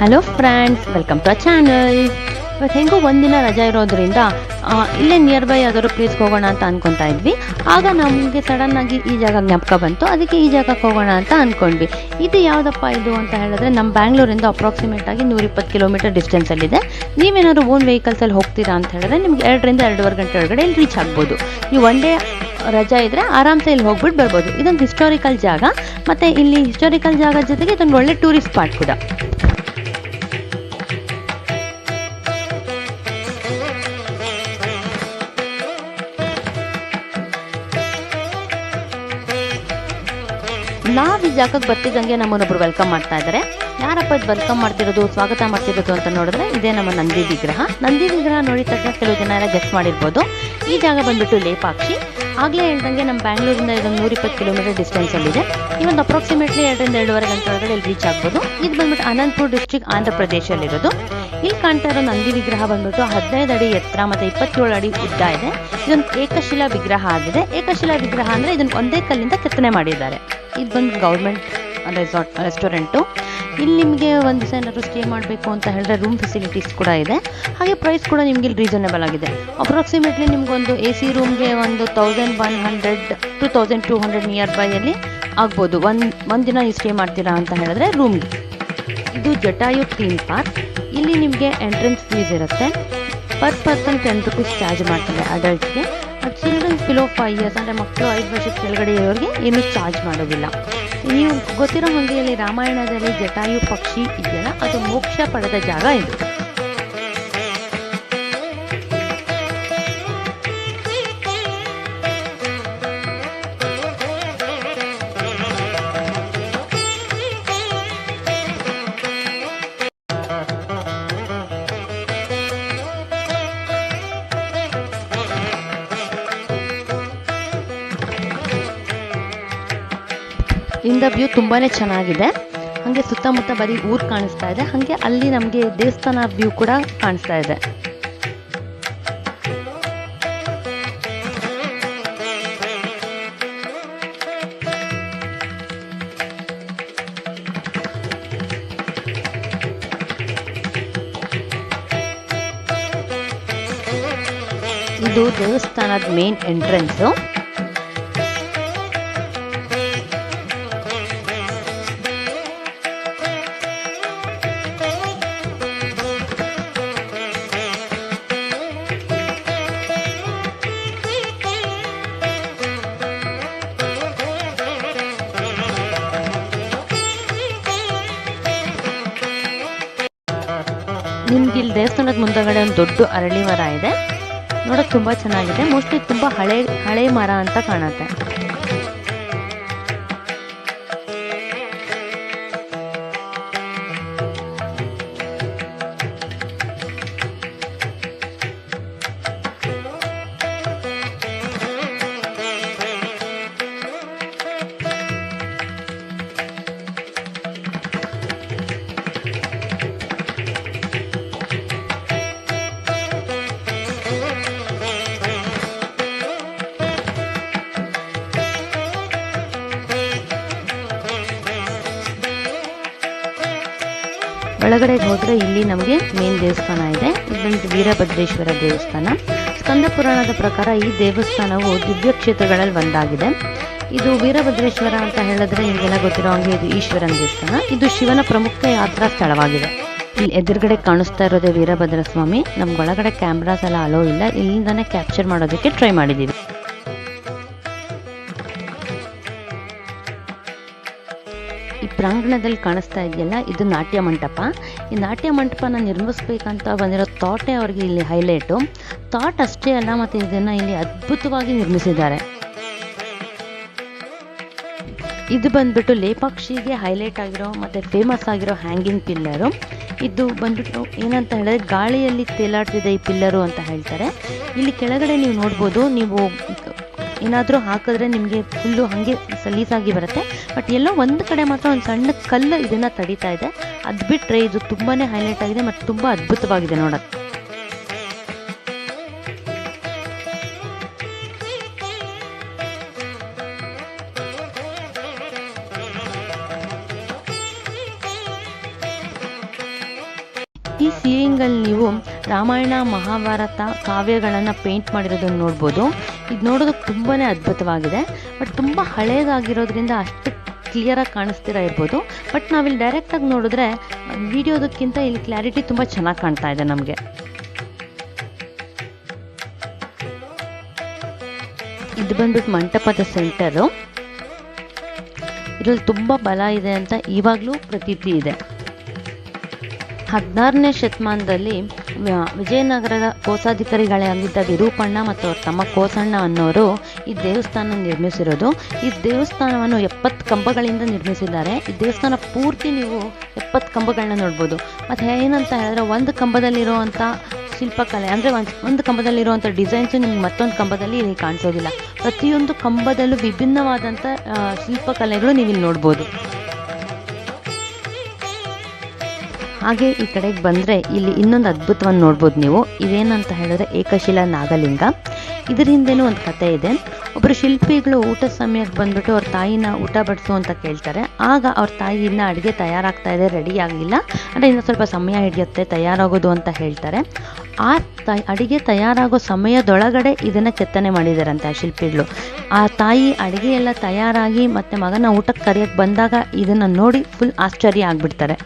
Hello friends, welcome to a channel. ಇವತ್ತು ಹೆಂಗೂ ಒಂದಿನ ರಜಾ ಇರೋದ್ರಿಂದ ಇಲ್ಲೇ ನಿಯರ್ ಬೈ ಯಾವ್ದಾದ್ರು ಪ್ಲೇಸ್ಗೆ ಹೋಗೋಣ ಅಂತ ಅನ್ಕೊತಾ ಇದ್ವಿ. ಆಗ ನಮಗೆ ಸಡನ್ನಾಗಿ ಈ ಜಾಗ ಜ್ಞಾಪಕ ಬಂತು. ಅದಕ್ಕೆ ಈ ಜಾಗಕ್ಕೆ ಹೋಗೋಣ ಅಂತ ಅಂದ್ಕೊಂಡ್ವಿ. ಇದು ಯಾವುದಪ್ಪ ಇದು ಅಂತ ಹೇಳಿದ್ರೆ ನಮ್ಮ ಬ್ಯಾಂಗ್ಳೂರಿಂದ ಅಪ್ರಾಕ್ಸಿಮೇಟ್ ಆಗಿ 120 ಕಿಲೋಮೀಟರ್ ಡಿಸ್ಟೆನ್ಸಲ್ಲಿದೆ. ನೀವೇನಾದ್ರು ಓನ್ ವೆಹಿಕಲ್ಸಲ್ಲಿ ಹೋಗ್ತೀರಾ ಅಂತ ಹೇಳಿದ್ರೆ ನಿಮ್ಗೆ 2 ರಿಂದ 2.5 ಗಂಟೆ ಒಳಗಡೆ ಇಲ್ಲಿ ರೀಚ್ ಆಗ್ಬೋದು. ನೀವು ಒನ್ ಡೇ ರಜಾ ಇದ್ದರೆ ಆರಾಮ್ಸೆ ಇಲ್ಲಿ ಹೋಗ್ಬಿಟ್ಟು ಬರ್ಬೋದು. ಇದೊಂದು ಹಿಸ್ಟಾರಿಕಲ್ ಜಾಗ, ಮತ್ತು ಇಲ್ಲಿ ಹಿಸ್ಟಾರಿಕಲ್ ಜಾಗ ಜೊತೆಗೆ ಇದೊಂದು ಒಳ್ಳೆ ಟೂರಿಸ್ಟ್ ಸ್ಪಾಟ್ ಕೂಡ. ನಾವು ಈ ಜಾಗಕ್ಕೆ ಬರ್ತಿದ್ದಂಗೆ ನಮ್ಮನ್ನೊಬ್ರು ವೆಲ್ಕಮ್ ಮಾಡ್ತಾ ಇದ್ದಾರೆ. ಯಾರಪ್ಪ ಇದು ವೆಲ್ಕಮ್ ಮಾಡ್ತಿರೋದು, ಸ್ವಾಗತ ಮಾಡ್ತಿರೋದು ಅಂತ ನೋಡಿದ್ರೆ ಇದೇ ನಮ್ಮ ನಂದಿ ವಿಗ್ರಹ. ನಂದಿ ವಿಗ್ರಹ ನೋಡಿದ ತಕ್ಷಣ ಕೆಲವು ಜನ ಎಲ್ಲ ಗೆಸ್ ಮಾಡಿರ್ಬೋದು. ಈ ಜಾಗ ಬಂದ್ಬಿಟ್ಟು ಲೇಪಾಕ್ಷಿ. ಆಗಲೇ ಹೇಳ್ದಂಗೆ ನಮ್ಮ ಬ್ಯಾಂಗ್ಳೂರಿಂದ ಇದೊಂದು 120 ಕಿಲೋಮೀಟರ್ ಡಿಸ್ಟೆನ್ಸಲ್ಲಿದೆ. ಈ ಒಂದು ಅಪ್ರಾಕ್ಸಿಮೇಟ್ಲಿ 2 ರಿಂದ 2.5 ಗಂಟೆ ಒಳಗಡೆ ಇಲ್ಲಿ ರೀಚ್ ಆಗ್ಬೋದು. ಇದು ಬಂದ್ಬಿಟ್ಟು ಅನಂತಪುರ ಡಿಸ್ಟ್ರಿಕ್ಟ್, ಆಂಧ್ರ ಪ್ರದೇಶಲ್ಲಿರೋದು. ಇಲ್ಲಿ ಕಾಣ್ತಾ ಇರೋ ನಂದಿ ವಿಗ್ರಹ ಬಂದ್ಬಿಟ್ಟು 15 ಅಡಿ ಎತ್ತರ ಮತ್ತು 27 ಅಡಿ ಉದ್ದ ಇದೆ. ಇದೊಂದು ಏಕಶಿಲಾ ವಿಗ್ರಹ ಆಗಿದೆ. ಏಕಶಿಲಾ ವಿಗ್ರಹ ಅಂದರೆ ಇದನ್ನು ಒಂದೇ ಕಲ್ಲಿಂದ ಕೆತ್ತನೆ ಮಾಡಿದ್ದಾರೆ. ಇದು ಬಂದು ಗೌರ್ಮೆಂಟ್ ರೆಸ್ಟೋರೆಂಟು. ಇಲ್ಲಿ ನಿಮಗೆ ಒಂದು ದಿವಸ ಏನಾದರೂ ಸ್ಟೇ ಮಾಡಬೇಕು ಅಂತ ಹೇಳಿದ್ರೆ ರೂಮ್ ಫೆಸಿಲಿಟೀಸ್ ಕೂಡ ಇದೆ. ಹಾಗೆ ಪ್ರೈಸ್ ಕೂಡ ನಿಮಗೆ ಇಲ್ಲಿ ರೀಸನೇಬಲ್ ಆಗಿದೆ. ಅಪ್ರಾಕ್ಸಿಮೇಟ್ಲಿ ನಿಮಗೊಂದು AC ರೂಮ್ಗೆ ಒಂದು 1100 to 1200 ನಿಯರ್ ಬೈಯಲ್ಲಿ ಆಗ್ಬೋದು. ಒಂದು ದಿನ ನೀವು ಸ್ಟೇ ಮಾಡ್ತೀರಾ ಅಂತ ಹೇಳಿದ್ರೆ ರೂಮ್ಗೆ. ಇದು ಜಟಾಯು ಥೀಮ್ ಪಾರ್ಕ್. ಇಲ್ಲಿ ನಿಮಗೆ ಎಂಟ್ರೆನ್ಸ್ ಫೀಸ್ ಇರುತ್ತೆ. ಪರ್ ಪರ್ಸನ್ 10 ರೂಪೀಸ್ ಚಾರ್ಜ್ ಮಾಡ್ತಾರೆ ಅಡಲ್ಟ್ಸ್ಗೆ. ಚಿಲ್ಡ್ರನ್ಸ್ ಬಿಲೋ 5 ಇಯರ್ಸ್ ಅಂದರೆ ಮಕ್ಕಳು 5 ವರ್ಷದ ಕೆಳಗಡೆ ಇರೋರಿಗೆ ಏನೂ ಚಾರ್ಜ್ ಮಾಡೋದಿಲ್ಲ. ನೀವು ಗೊತ್ತಿರೋ ಹಾಗೆ ಇಲ್ಲಿ ರಾಮಾಯಣದಲ್ಲಿ ಜಟಾಯು ಪಕ್ಷಿ ಇದೆಯಲ್ಲ, ಅದು ಮೋಕ್ಷ ಪಡೆದ ಜಾಗ ಇದು. ಇಂದ ವ್ಯೂ ತುಂಬಾ ಚೆನ್ನಾಗಿದೆ. ಹಾಗೆ ಸುತ್ತಮುತ್ತ ಬರೀ ಊರು ಕಾಣಿಸ್ತಾ ಇದೆ. ಹಾಗೆ ಅಲ್ಲಿ ನಮಗೆ ದೇವಸ್ಥಾನ ವ್ಯೂ ಕೂಡ ಕಾಣಿಸ್ತಾ ಇದೆ. ಇದು ದೇವಸ್ಥಾನದ ಮೇನ್ ಎಂಟ್ರೆನ್ಸು. ನಿಮ್ಗೆ ಇಲ್ಲಿ ದೇವಸ್ಥಾನದ ಮುಂದಗಡೆ ಒಂದು ದೊಡ್ಡ ಅರಳಿ ಮರ ಇದೆ. ನೋಡೋಕೆ ತುಂಬ ಚೆನ್ನಾಗಿದೆ. ಮೋಸ್ಟ್ಲಿ ತುಂಬ ಹಳೆ ಮರ ಅಂತ ಕಾಣುತ್ತೆ. ಒಳಗಡೆ ಹೋದರೆ ಇಲ್ಲಿ ನಮಗೆ ಮೇನ್ ದೇವಸ್ಥಾನ ಇದೆ. ಇದೊಂದು ವೀರಭದ್ರೇಶ್ವರ ದೇವಸ್ಥಾನ. ಸ್ಕಂದ ಪುರಾಣದ ಪ್ರಕಾರ ಈ ದೇವಸ್ಥಾನವು ದಿವ್ಯ ಕ್ಷೇತ್ರಗಳಲ್ಲಿ ಒಂದಾಗಿದೆ. ಇದು ವೀರಭದ್ರೇಶ್ವರ ಅಂತ ಹೇಳಿದ್ರೆ ನಿಮಗೆಲ್ಲ ಗೊತ್ತಿರೋ ಹಾಗೆ ಇದು ಈಶ್ವರನ ದೇವಸ್ಥಾನ. ಇದು ಶಿವನ ಪ್ರಮುಖ ಯಾತ್ರಾ ಸ್ಥಳವಾಗಿದೆ. ಇಲ್ಲಿ ಎದುರುಗಡೆ ಕಾಣಿಸ್ತಾ ಇರೋದೇ ವೀರಭದ್ರ ಸ್ವಾಮಿ. ನಮ್ಗೆ ಒಳಗಡೆ ಕ್ಯಾಮ್ರಾಸ್ ಎಲ್ಲ ಅಲೋ ಇಲ್ಲ. ಇಲ್ಲಿಂದಾನೆ ಕ್ಯಾಪ್ಚರ್ ಮಾಡೋದಕ್ಕೆ ಟ್ರೈ ಮಾಡಿದ್ದೀವಿ. ಈ ಪ್ರಾಂಗಣದಲ್ಲಿ ಕಾಣಿಸ್ತಾ ಇದೆಯಲ್ಲ, ಇದು ನಾಟ್ಯ ಮಂಟಪ. ಈ ನಾಟ್ಯ ಮಂಟಪನ ನಿರ್ಮಿಸ್ಬೇಕಂತ ಬಂದಿರೋ ಥಾಟೇ ಅವ್ರಿಗೆ ಇಲ್ಲಿ ಹೈಲೈಟು. ಥಾಟ್ ಅಷ್ಟೇ ಅಲ್ಲ, ಮತ್ತು ಇದನ್ನು ಇಲ್ಲಿ ಅದ್ಭುತವಾಗಿ ನಿರ್ಮಿಸಿದ್ದಾರೆ. ಇದು ಬಂದ್ಬಿಟ್ಟು ಲೇಪಾಕ್ಷಿಗೆ ಹೈಲೈಟ್ ಆಗಿರೋ ಮತ್ತು ಫೇಮಸ್ ಆಗಿರೋ ಹ್ಯಾಂಗಿಂಗ್ ಪಿಲ್ಲರು. ಇದು ಬಂದ್ಬಿಟ್ಟು ಏನಂತ ಹೇಳಿದ್ರೆ ಗಾಳಿಯಲ್ಲಿ ತೇಲಾಡ್ತಿದೆ ಈ ಪಿಲ್ಲರು ಅಂತ ಹೇಳ್ತಾರೆ. ಇಲ್ಲಿ ಕೆಳಗಡೆ ನೀವು ನೋಡ್ಬೋದು, ನೀವು ಏನಾದರೂ ಹಾಕಿದ್ರೆ ನಿಮಗೆ ಫುಲ್ಲು ಹಾಗೆ ಸಲೀಸಾಗಿ ಬರುತ್ತೆ. ಬಟ್ ಎಲ್ಲೋ ಒಂದು ಕಡೆ ಮಾತ್ರ ಒಂದು ಸಣ್ಣ ಕಲ್ಲು ಇದನ್ನು ತಡೀತಾ ಇದೆ. ಅದು ಬಿಟ್ಟರೆ ಇದು ತುಂಬಾ ಹೈಲೈಟ್ ಆಗಿದೆ ಮತ್ತು ತುಂಬ ಅದ್ಭುತವಾಗಿದೆ ನೋಡೋಕ್ಕೆ. ಈ ಸೀಲಿಂಗಲ್ಲಿ ನೀವು ರಾಮಾಯಣ ಮಹಾಭಾರತ ಕಾವ್ಯಗಳನ್ನು ಪೇಂಟ್ ಮಾಡಿರೋದನ್ನು ನೋಡ್ಬೋದು. ಇದು ನೋಡೋದಕ್ಕೆ ತುಂಬಾ ಅದ್ಭುತವಾಗಿದೆ. ಬಟ್ ತುಂಬ ಹಳೇದಾಗಿರೋದ್ರಿಂದ ಅಷ್ಟು ಕ್ಲಿಯರಾಗಿ ಕಾಣಿಸ್ತಿರ ಇರ್ಬೋದು. ಬಟ್ ನಾವಿಲ್ಲಿ ಡೈರೆಕ್ಟಾಗಿ ನೋಡಿದ್ರೆ ವಿಡಿಯೋದಕ್ಕಿಂತ ಇಲ್ಲಿ ಕ್ಲಾರಿಟಿ ತುಂಬ ಚೆನ್ನಾಗಿ ಕಾಣ್ತಾ ಇದೆ ನಮಗೆ. ಇದು ಬಂದ್ಬಿಟ್ಟು ಮಂಟಪದ ಸೆಂಟರು. ಇದರಲ್ಲಿ ತುಂಬ ಬಲ ಇದೆ ಅಂತ ಇವಾಗಲೂ ಪ್ರತೀತಿ ಇದೆ. 16ನೇ ಶತಮಾನದಲ್ಲಿ ವಿಜಯನಗರದ ಕೋಸಾಧಿಕಾರಿಗಳಾಗಿದ್ದ ವಿರೂಪಣ್ಣ ಮತ್ತು ಅವ್ರ ತಮ್ಮ ಕೋಸಣ್ಣ ಅನ್ನೋರು ಈ ದೇವಸ್ಥಾನ ನಿರ್ಮಿಸಿರೋದು. ಈ ದೇವಸ್ಥಾನವನ್ನು 70 ಕಂಬಗಳಿಂದ ನಿರ್ಮಿಸಿದ್ದಾರೆ. ಈ ದೇವಸ್ಥಾನ ಪೂರ್ತಿ ನೀವು 70 ಕಂಬಗಳನ್ನ ನೋಡ್ಬೋದು. ಮತ್ತು ಏನಂತ ಹೇಳಿದ್ರೆ ಒಂದು ಕಂಬದಲ್ಲಿರುವಂಥ ಶಿಲ್ಪಕಲೆ ಅಂದರೆ ಒಂದು ಕಂಬದಲ್ಲಿರುವಂಥ ಡಿಸೈನ್ಸು ನಿಮ್ಗೆ ಮತ್ತೊಂದು ಕಂಬದಲ್ಲಿ ಇಲ್ಲಿ ಕಾಣಿಸೋದಿಲ್ಲ. ಪ್ರತಿಯೊಂದು ಕಂಬದಲ್ಲೂ ವಿಭಿನ್ನವಾದಂಥ ಶಿಲ್ಪಕಲೆಗಳು ನೀವು ಇಲ್ಲಿ ನೋಡ್ಬೋದು. ಹಾಗೆ ಈ ಕಡೆಗೆ ಬಂದರೆ ಇಲ್ಲಿ ಇನ್ನೊಂದು ಅದ್ಭುತವನ್ನು ನೋಡ್ಬೋದು ನೀವು. ಇದೇನಂತ ಹೇಳಿದ್ರೆ ಏಕಶಿಲಾ ನಾಗಲಿಂಗ. ಇದ್ರ ಹಿಂದೆನೂ ಒಂದು ಕತೆ ಇದೆ. ಒಬ್ಬರು ಶಿಲ್ಪಿಗಳು ಊಟದ ಸಮಯಕ್ಕೆ ಬಂದ್ಬಿಟ್ಟು ಅವ್ರ ತಾಯಿನ ಊಟ ಬಡಿಸು ಅಂತ ಕೇಳ್ತಾರೆ. ಆಗ ಅವ್ರ ತಾಯಿ ಇನ್ನು ಅಡುಗೆ ತಯಾರಾಗ್ತಾ ಇದೆ, ರೆಡಿ ಆಗಿಲ್ಲ, ಅಂದರೆ ಇನ್ನು ಸ್ವಲ್ಪ ಸಮಯ ಹಿಡಿಯುತ್ತೆ ತಯಾರಾಗೋದು ಅಂತ ಹೇಳ್ತಾರೆ. ಆ ಅಡುಗೆ ತಯಾರಾಗೋ ಸಮಯದೊಳಗಡೆ ಇದನ್ನು ಕೆತ್ತನೆ ಮಾಡಿದಾರಂತೆ ಆ ಶಿಲ್ಪಿಗಳು. ಆ ತಾಯಿ ಅಡುಗೆ ಎಲ್ಲ ತಯಾರಾಗಿ ಮತ್ತು ಮಗನ ಊಟಕ್ಕೆ ಕರೆಯೋಕ್ಕೆ ಬಂದಾಗ ಇದನ್ನು ನೋಡಿ ಫುಲ್ ಆಶ್ಚರ್ಯ ಆಗಿಬಿಡ್ತಾರೆ.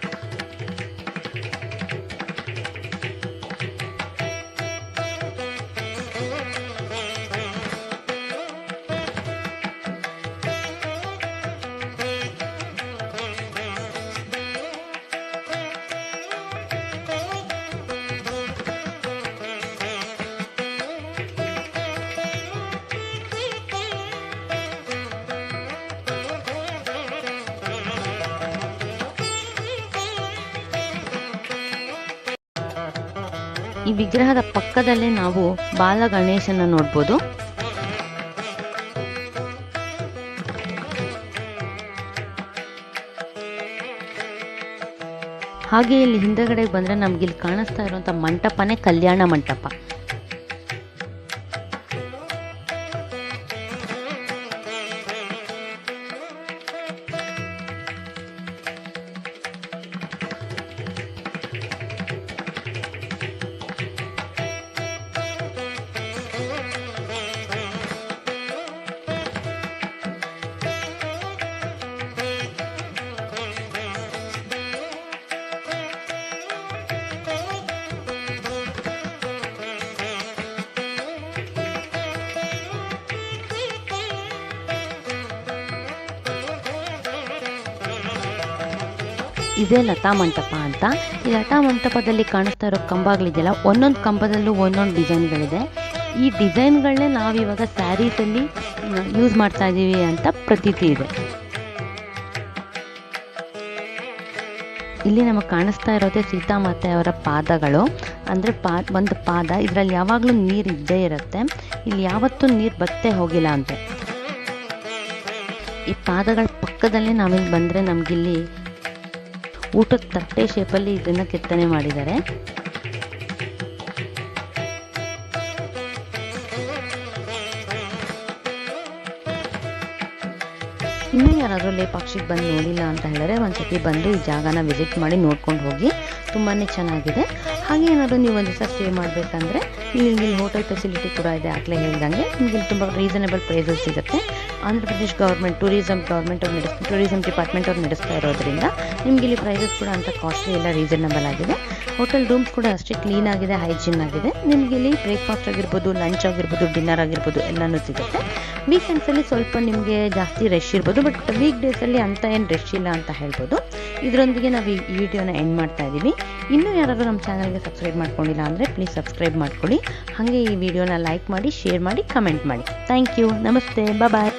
ಈ ವಿಗ್ರಹದ ಪಕ್ಕದಲ್ಲೇ ನಾವು ಬಾಲ ಗಣೇಶನ ನೋಡ್ಬೋದು. ಹಾಗೆ ಇಲ್ಲಿ ಹಿಂದೆಗಡೆ ಬಂದರೆ ನಮ್ಗೆ ಇಲ್ಲಿ ಕಾಣಿಸ್ತಾ ಇರುವಂಥ ಮಂಟಪನೇ ಕಲ್ಯಾಣ ಮಂಟಪ. ಇದೇ ಲತಾ ಮಂಟಪ ಅಂತ. ಈ ಲತಾ ಮಂಟಪದಲ್ಲಿ ಕಾಣಿಸ್ತಾ ಇರೋ ಕಂಬಗಳಿದೆಯಲ್ಲ, ಒಂದೊಂದು ಕಂಬದಲ್ಲೂ ಒಂದೊಂದು ಡಿಸೈನ್ಗಳಿದೆ. ಈ ಡಿಸೈನ್ಗಳನ್ನೇ ನಾವಿವಾಗ ಸ್ಯಾರೀಸಲ್ಲಿ ಯೂಸ್ ಮಾಡ್ತಾ ಇದ್ದೀವಿ ಅಂತ ಪ್ರತೀತಿ ಇದೆ. ಇಲ್ಲಿ ನಮಗೆ ಕಾಣಿಸ್ತಾ ಇರೋದೇ ಸೀತಾಮಾತೆ ಅವರ ಪಾದಗಳು. ಅಂದರೆ ಒಂದು ಪಾದ, ಇದರಲ್ಲಿ ಯಾವಾಗಲೂ ನೀರು ಇದ್ದೇ ಇರುತ್ತೆ. ಇಲ್ಲಿ ಯಾವತ್ತೂ ನೀರು ಬತ್ತೇ ಹೋಗಿಲ್ಲ ಅಂತೆ. ಈ ಪಾದಗಳ ಪಕ್ಕದಲ್ಲೇ ನಾವಿಲ್ಲಿ ಬಂದರೆ ನಮಗಿಲ್ಲಿ ಊಟದ ತಟ್ಟೆ ಶೇಪಲ್ಲಿ ಇದನ್ನು ಕೆತ್ತನೆ ಮಾಡಿದ್ದಾರೆ. ಇನ್ನೂ ಯಾರಾದರೂ ಲೇಪಾಕ್ಷಿಗೆ ಬಂದು ನೋಡಿಲ್ಲ ಅಂತ ಹೇಳಿದ್ರೆ ಒಂದ್ಸತಿ ಬಂದು ಈ ಜಾಗನ ವಿಸಿಟ್ ಮಾಡಿ ನೋಡ್ಕೊಂಡು ಹೋಗಿ. ತುಂಬಾ ಚೆನ್ನಾಗಿದೆ. ಹಾಗೆ ಏನಾದರೂ ನೀವು ಒಂದು ದಿವಸ ಸ್ಟೇ ಮಾಡಬೇಕಂದ್ರೆ ಇಲ್ಲಿ ಹೋಟೆಲ್ ಫೆಸಿಲಿಟಿ ಕೂಡ ಇದೆ. ಆಗಲೇ ಹೇಳ್ದಂಗೆ ನಿಮಗೆ ತುಂಬ ರೀಸನೇಬಲ್ ಪ್ರೈಸಸ್ ಸಿಗುತ್ತೆ. ಆಂಧ್ರ ಪ್ರದೇಶ್ ಟೂರಿಸಂ ಡಿಪಾರ್ಟ್ಮೆಂಟ್ ಅವ್ರು ನಡೆಸ್ತಾ ಇರೋದ್ರಿಂದ ನಿಮ್ಗೆ ಇಲ್ಲಿ ಪ್ರೈಸಸ್ ಕೂಡ ಅಂತ ಕಾಸ್ಟ್ಲಿ ಎಲ್ಲ ರೀಸನಬಲ್ ಆಗಿದೆ. ಹೋಟೆಲ್ ರೂಮ್ಸ್ ಕೂಡ ಅಷ್ಟೇ ಕ್ಲೀನ್ ಆಗಿದೆ, ಹೈಜೀನ್ ಆಗಿದೆ. ನಿಮಗೆ ಇಲ್ಲಿ ಬ್ರೇಕ್ಫಾಸ್ಟ್ ಆಗಿರ್ಬೋದು, ಲಂಚ್ ಆಗಿರ್ಬೋದು, ಡಿನ್ನರ್ ಆಗಿರ್ಬೋದು ಎಲ್ಲನೂ ಸಿಗುತ್ತೆ. ವೀಕೆಂಡ್ಸಲ್ಲಿ ಸ್ವಲ್ಪ ನಿಮಗೆ ಜಾಸ್ತಿ ರಶ್ ಇರ್ಬೋದು, ಬಟ್ ವೀಕ್ ಡೇಸಲ್ಲಿ ಅಂತ ಏನು ರಶ್ ಇಲ್ಲ ಅಂತ ಹೇಳ್ಬೋದು. ಇದರೊಂದಿಗೆ ನಾವು ಈ ವಿಡಿಯೋನ ಎಂಡ್ ಮಾಡ್ತಾ ಇದ್ದೀವಿ. ಇನ್ನೂ ಯಾರಾದರೂ ನಮ್ಮ ಚಾನಲ್ಗೆ ಸಬ್ಸ್ಕ್ರೈಬ್ ಮಾಡ್ಕೊಂಡಿಲ್ಲ ಅಂದರೆ ಪ್ಲೀಸ್ ಸಬ್ಸ್ಕ್ರೈಬ್ ಮಾಡ್ಕೊಳ್ಳಿ. ಹಾಗೆ ಈ ವಿಡಿಯೋನ ಲೈಕ್ ಮಾಡಿ, ಶೇರ್ ಮಾಡಿ, ಕಮೆಂಟ್ ಮಾಡಿ. Thank you. ನಮಸ್ತೆ. ಬಾಯ್.